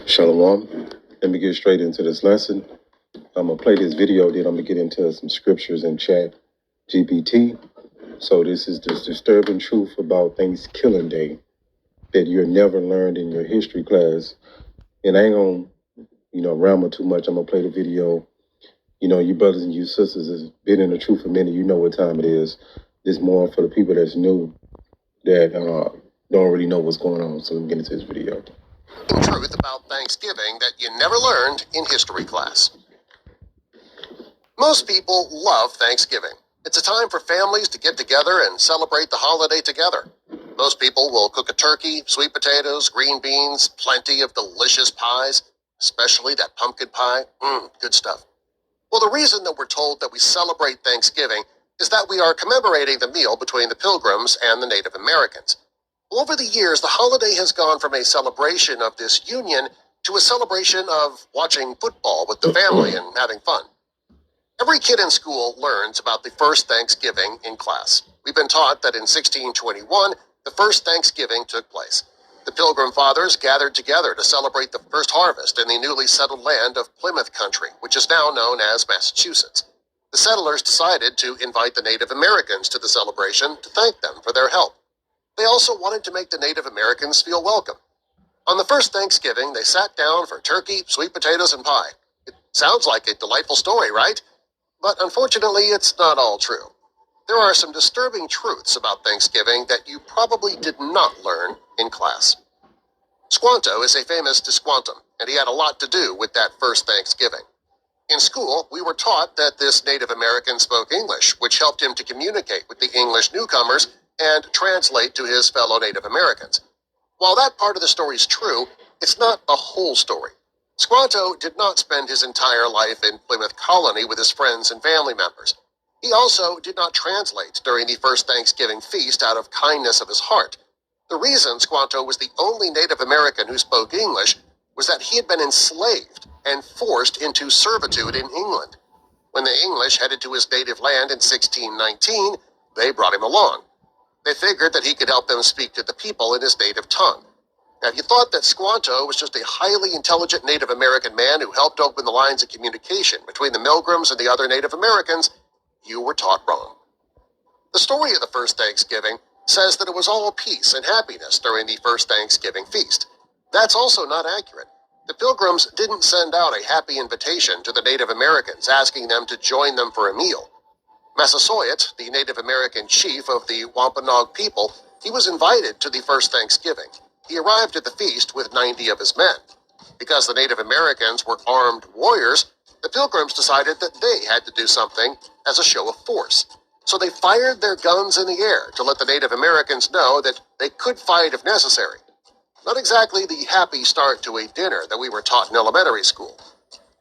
Shalom. Let me get straight into this lesson. I'm going to play this video, then I'm going to get into some scriptures in chat GPT. So this is the disturbing truth about Thanksgiving Day that you're never learned in your history class. And I ain't going to, ramble too much. I'm going to play the video. You brothers and you sisters has been in the truth a minute. You know what time it is. This more for the people that's new that don't really know what's going on. So let me get into this video. Truth about Thanksgiving that you never learned in history class. Most people love Thanksgiving. It's a time for families to get together and celebrate the holiday together. Most people will cook a turkey, sweet potatoes, green beans, plenty of delicious pies, especially that pumpkin pie. Good stuff. Well, the reason that we're told that we celebrate Thanksgiving is that we are commemorating the meal between the Pilgrims and the Native Americans. Well, over the years, the holiday has gone from a celebration of this union to a celebration of watching football with the family and having fun. Every kid in school learns about the first Thanksgiving in class. We've been taught that in 1621, the first Thanksgiving took place. The Pilgrim Fathers gathered together to celebrate the first harvest in the newly settled land of Plymouth Country, which is now known as Massachusetts. The settlers decided to invite the Native Americans to the celebration to thank them for their help. They also wanted to make the Native Americans feel welcome. On the first Thanksgiving, they sat down for turkey, sweet potatoes, and pie. It sounds like a delightful story, right? But unfortunately, it's not all true. There are some disturbing truths about Thanksgiving that you probably did not learn in class. Squanto is a famous Tisquantum, and he had a lot to do with that first Thanksgiving. In school, we were taught that this Native American spoke English, which helped him to communicate with the English newcomers and translate to his fellow Native Americans. While that part of the story is true, it's not the whole story. Squanto did not spend his entire life in Plymouth Colony with his friends and family members. He also did not translate during the first Thanksgiving feast out of kindness of his heart. The reason Squanto was the only Native American who spoke English was that he had been enslaved and forced into servitude in England. When the English headed to his native land in 1619, they brought him along. They figured that he could help them speak to the people in his native tongue. Now, if you thought that Squanto was just a highly intelligent Native American man who helped open the lines of communication between the Pilgrims and the other Native Americans, you were taught wrong. The story of the first Thanksgiving says that it was all peace and happiness during the first Thanksgiving feast. That's also not accurate. The Pilgrims didn't send out a happy invitation to the Native Americans asking them to join them for a meal. Massasoit, the Native American chief of the Wampanoag people, he was invited to the first Thanksgiving. He arrived at the feast with 90 of his men. Because the Native Americans were armed warriors, the Pilgrims decided that they had to do something as a show of force. So they fired their guns in the air to let the Native Americans know that they could fight if necessary. Not exactly the happy start to a dinner that we were taught in elementary school.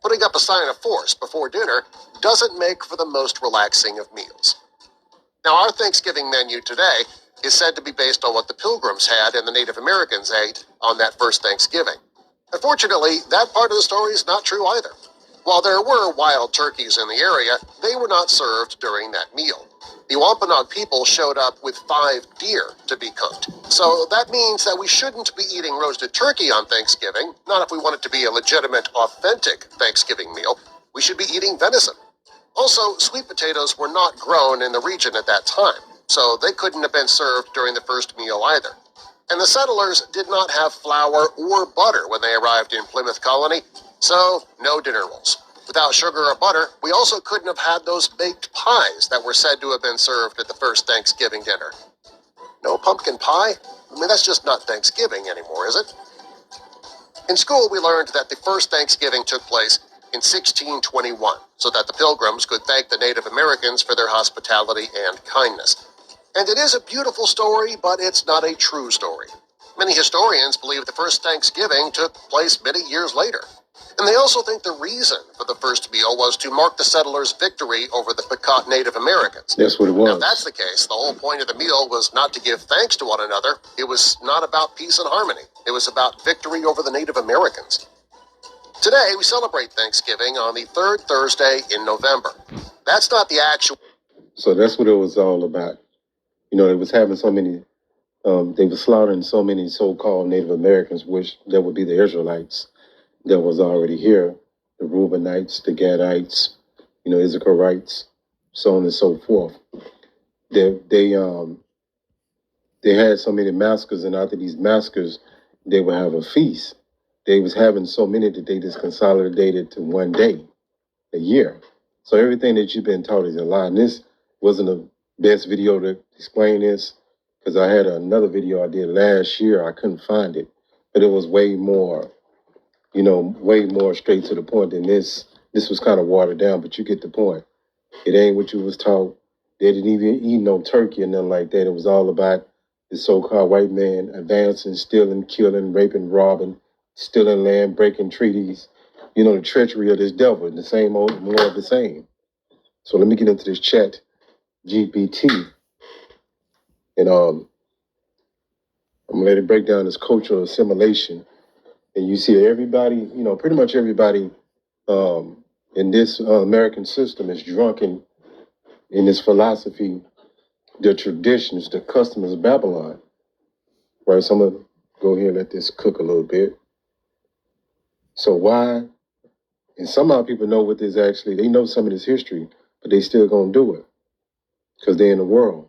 Putting up a sign of force before dinner doesn't make for the most relaxing of meals. Now, our Thanksgiving menu today is said to be based on what the Pilgrims had and the Native Americans ate on that first Thanksgiving. Unfortunately, that part of the story is not true either. While there were wild turkeys in the area, they were not served during that meal. The Wampanoag people showed up with 5 deer to be cooked. So that means that we shouldn't be eating roasted turkey on Thanksgiving, not if we want it to be a legitimate, authentic Thanksgiving meal. We should be eating venison. Also, sweet potatoes were not grown in the region at that time, so they couldn't have been served during the first meal either. And the settlers did not have flour or butter when they arrived in Plymouth Colony, so no dinner rolls. Without sugar or butter, we also couldn't have had those baked pies that were said to have been served at the first Thanksgiving dinner. No pumpkin pie? That's just not Thanksgiving anymore, is it? In school, we learned that the first Thanksgiving took place in 1621, so that the Pilgrims could thank the Native Americans for their hospitality and kindness. And it is a beautiful story, but it's not a true story. Many historians believe the first Thanksgiving took place many years later. And they also think the reason for the first meal was to mark the settlers' victory over the Pequot Native Americans. That's what it was. Now, if that's the case, the whole point of the meal was not to give thanks to one another. It was not about peace and harmony. It was about victory over the Native Americans. Today, we celebrate Thanksgiving on the 3rd Thursday in November. That's not the actual... So that's what it was all about. They was having so many, they were slaughtering so many so-called Native Americans, which that would be the Israelites. that was already here, the Reubenites, the Gadites, Issacharites, so on and so forth. They had so many massacres, and after these massacres, they would have a feast. They was having so many that they just consolidated to one day, a year. So everything that you've been taught is a lie. And this wasn't the best video to explain this, because I had another video I did last year. I couldn't find it, but it was way more, way more straight to the point than this. This was kind of watered down, but you get the point. It ain't what you was taught. They didn't even eat no turkey or nothing like that. It was all about the so-called white man advancing, stealing, killing, raping, robbing, stealing land, breaking treaties. The treachery of this devil, the same old, more of the same. So let me get into this chat GPT, and I'm gonna let it break down this cultural assimilation. And you see everybody, pretty much everybody in this American system is drunken in this philosophy, the traditions, the customs of Babylon. Right, so I'm gonna go here and let this cook a little bit. So why? And somehow people know what this actually, they know some of this history, but they still gonna do it because they're in the world.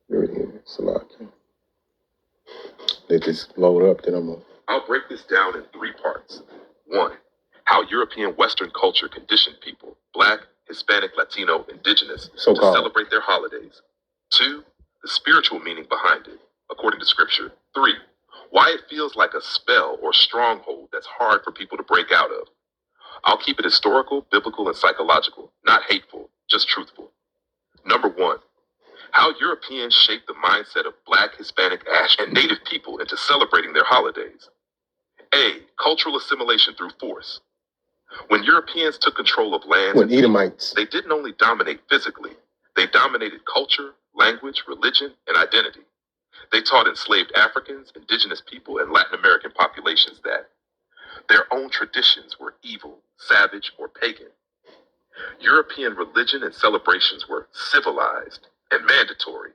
There it is, Salaki. Let this load up, then I'll break this down in 3 parts. 1, how European Western culture conditioned people, Black, Hispanic, Latino, Indigenous, to celebrate their holidays. 2, the spiritual meaning behind it, according to Scripture. 3, why it feels like a spell or stronghold that's hard for people to break out of. I'll keep it historical, biblical, and psychological, not hateful, just truthful. Number 1, how Europeans shaped the mindset of Black, Hispanic, Ash, and Native people into celebrating their holidays. A, cultural assimilation through force. When Europeans took control of lands and Edomites, they didn't only dominate physically, they dominated culture, language, religion, and identity. They taught enslaved Africans, indigenous people, and Latin American populations that their own traditions were evil, savage, or pagan. European religion and celebrations were civilized and mandatory.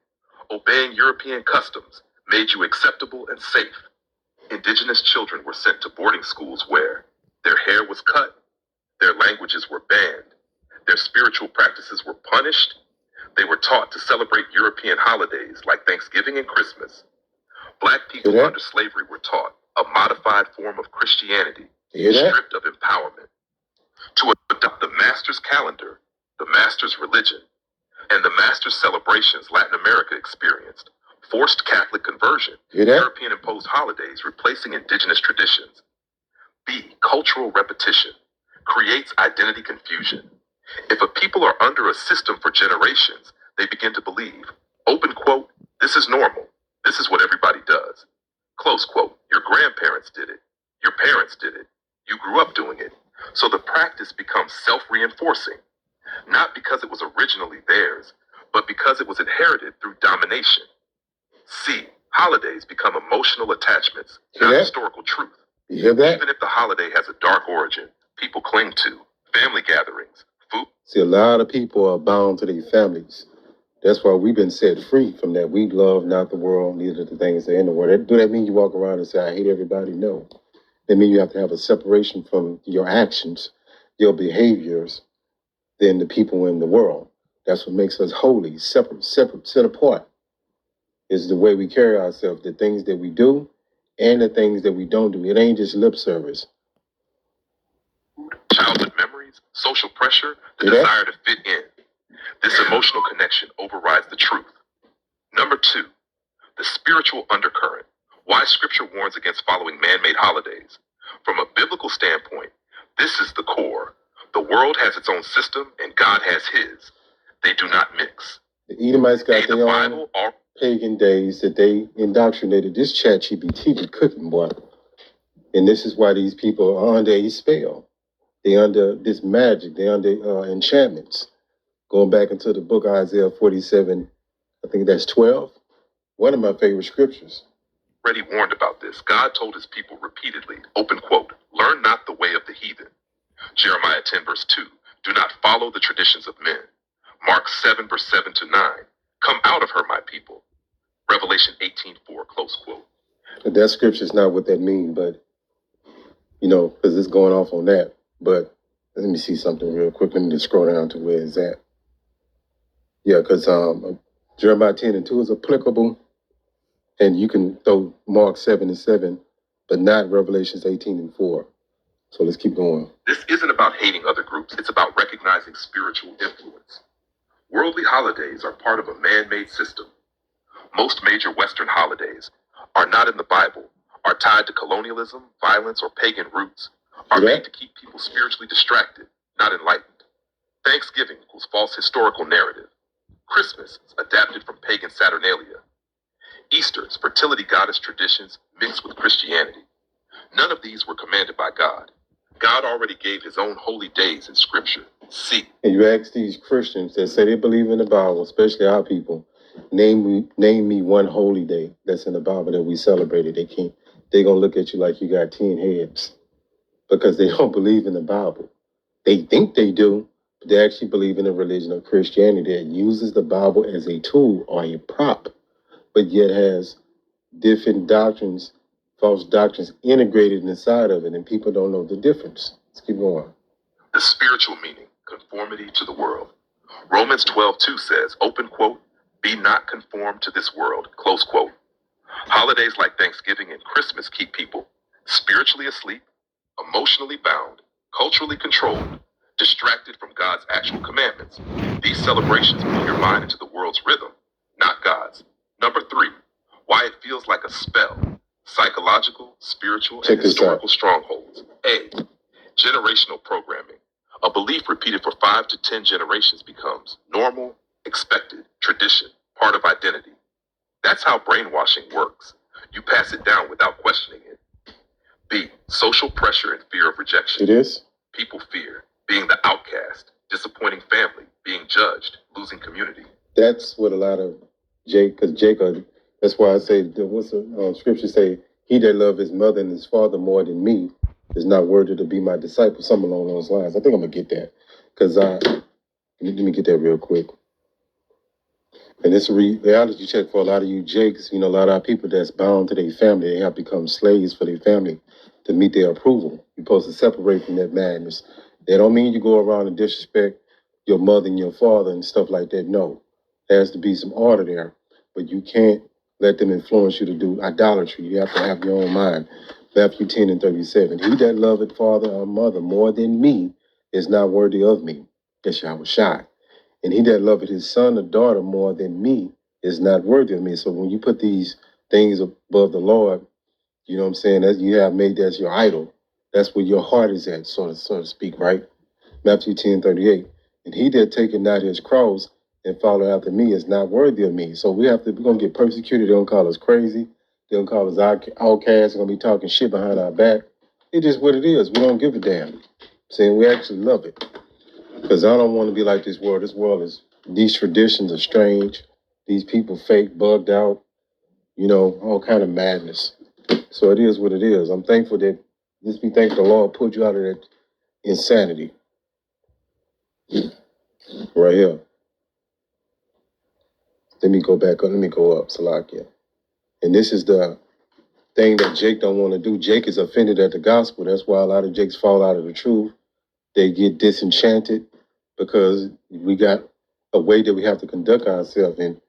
Obeying European customs made you acceptable and safe. Indigenous children were sent to boarding schools where their hair was cut, their languages were banned, their spiritual practices were punished. They were taught to celebrate European holidays like Thanksgiving and Christmas. Black people under slavery were taught a modified form of Christianity, stripped of empowerment, to adopt the master's calendar, the master's religion, and the master's celebrations Latin America experienced. Forced Catholic conversion, European imposed holidays replacing indigenous traditions. B, cultural repetition, creates identity confusion. If a people are under a system for generations, they begin to believe, open quote, this is normal, this is what everybody does. Close quote, your grandparents did it, your parents did it, you grew up doing it. So the practice becomes self-reinforcing, not because it was originally theirs, but because it was inherited through domination. C, holidays become emotional attachments, not historical truth. You hear that? Even if the holiday has a dark origin, people cling to family gatherings, food. See, a lot of people are bound to their families. That's why we've been set free from that. We love not the world, neither the things that are in the world. Do that mean you walk around and say, I hate everybody? No. That means you have to have a separation from your actions, your behaviors, than the people in the world. That's what makes us holy, separate, set apart. Is the way we carry ourselves, the things that we do and the things that we don't do. It ain't just lip service. Childhood memories, social pressure, the desire to fit in. This emotional connection overrides the truth. Number 2, the spiritual undercurrent. Why Scripture warns against following man-made holidays. From a biblical standpoint, this is the core. The world has its own system and God has his. They do not mix. The Edomites got their own pagan days that they indoctrinated. This chat GPT be cooking, boy. And this is why these people are under a spell. They under this magic. They under enchantments. Going back into the book of Isaiah 47, I think that's 12. One of my favorite scriptures. Already warned about this. God told his people repeatedly, open quote, learn not the way of the heathen. Jeremiah 10 verse 2, do not follow the traditions of men. Mark 7 verse 7 to 9, come out of her, my people. Revelation 18:4, close quote. But that scripture is not what that means, but because it's going off on that. But let me see something real quick. Let me just scroll down to where it's at. Yeah, because Jeremiah 10:2 is applicable, and you can throw Mark 7:7, but not Revelations 18:4. So let's keep going. This isn't about hating other groups. It's about recognizing spiritual influence. Worldly holidays are part of a man-made system. Most major Western holidays are not in the Bible, are tied to colonialism, violence, or pagan roots, are made to keep people spiritually distracted, not enlightened. Thanksgiving equals false historical narrative. Christmas is adapted from pagan Saturnalia. Easter is fertility goddess traditions mixed with Christianity. None of these were commanded by God. God already gave his own holy days in Scripture. See. And you ask these Christians that say they believe in the Bible, especially our people, name me one holy day that's in the Bible that we celebrated. They can't. They're gonna look at you like you got 10 heads because they don't believe in the Bible. They think they do, but they actually believe in a religion of Christianity that uses the Bible as a tool or a prop, but yet has different doctrines, false doctrines integrated inside of it, and people don't know the difference. Let's keep going. The spiritual meaning, conformity to the world. Romans 12:2 says, open quote, be not conformed to this world, close quote. Holidays like Thanksgiving and Christmas keep people spiritually asleep, emotionally bound, culturally controlled, distracted from God's actual commandments. These celebrations put your mind into the world's rhythm, not God's. Number 3, why it feels like a spell. Psychological, spiritual, and historical strongholds. A, generational programming. A belief repeated for 5 to 10 generations becomes normal, expected, tradition, part of identity. That's how brainwashing works. You pass it down without questioning it. B, social pressure and fear of rejection. It is? People fear being the outcast, disappointing family, being judged, losing community. That's what a lot of Jacob, that's why I say, what's the scripture say, he that loved his mother and his father more than me is not worthy to be my disciple, something along those lines. I think I'm going to get that, because let me get that real quick. And it's a reality check for a lot of you Jakes, a lot of our people that's bound to their family. They have become slaves for their family to meet their approval. You're supposed to separate from that madness. That don't mean you go around and disrespect your mother and your father and stuff like that. No, there has to be some order there. But you can't let them influence you to do idolatry. You have to have your own mind. Matthew 10:37. He that loveth father or mother more than me is not worthy of me. That's Yahushua. And he that loveth his son or daughter more than me is not worthy of me. So when you put these things above the Lord, you know what I'm saying, that you have made that's your idol. That's where your heart is at, so to speak, right? Matthew 10:38. And he that taketh not his cross and follow after me is not worthy of me. So we're going to get persecuted. They're going to call us crazy. They're going to call us outcasts. They're going to be talking shit behind our back. It's just what it is. We don't give a damn. Saying we actually love it. Because I don't want to be like this world. This world these traditions are strange. These people fake, bugged out, all kind of madness. So it is what it is. I'm thankful that, just be thankful the Lord pulled you out of that insanity. Right here. Let me go back up. Let me go up, Salakia. And this is the thing that Jake don't want to do. Jake is offended at the gospel. That's why a lot of Jakes fall out of the truth. They get disenchanted because we got a way that we have to conduct ourselves. And,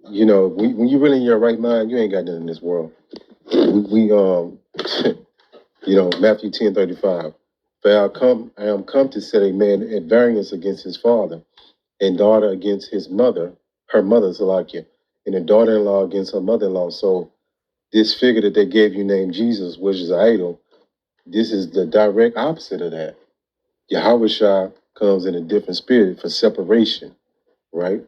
when you're really in your right mind, you ain't got nothing in this world. Matthew 10:35. For I am come to set a man at variance against his father, and daughter against his mother, her mother's Salakia, and a daughter-in-law against her mother-in-law. So this figure that they gave you named Jesus, which is an idol, this is the direct opposite of that. Yahushua comes in a different spirit for separation, right?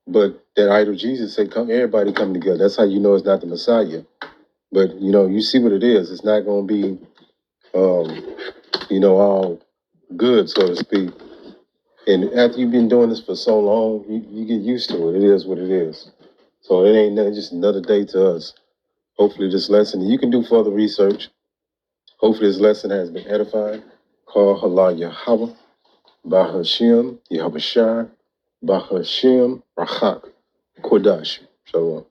But that idol Jesus said, "Come, everybody come together." That's how you know it's not the Messiah. But you see what it is. It's not going to be, all good, so to speak. And after you've been doing this for so long, you get used to it. It is what it is. So it ain't nothing, just another day to us. Hopefully this lesson, you can do further research. Hopefully this lesson has been edifying. Call Halal Yahweh, Bahashim, Yahushua, Bahashim, Rachak, Kodash. Shalom.